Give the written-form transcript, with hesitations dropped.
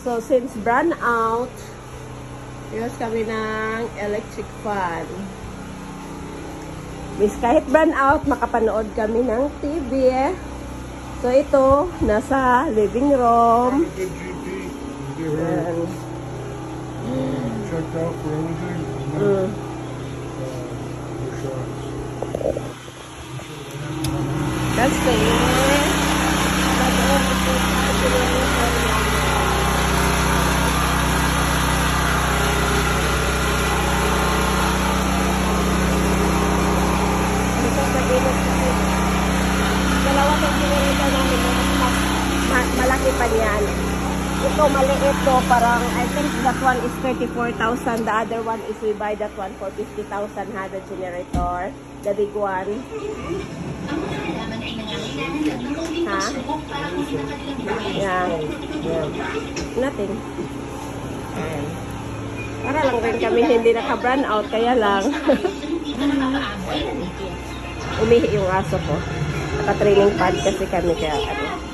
So, since brand out, use kami ng electric fan. Miss, kahit brand out, makapanood kami ng TV. So, ito, nasa living room. Checked out for everything. That's it. Dalawa ng generator namin, malaki pa niyan. Ito maliit to, parang I think that one is 34,000. The other one is we buy that one for 50,000 the generator. The big one. Ha? Yeah. Nothing. Para lang rin kami hindi naka-brand out, kaya lang. Umihi yung aso ko. Naka-training pad kasi kami kaya ano.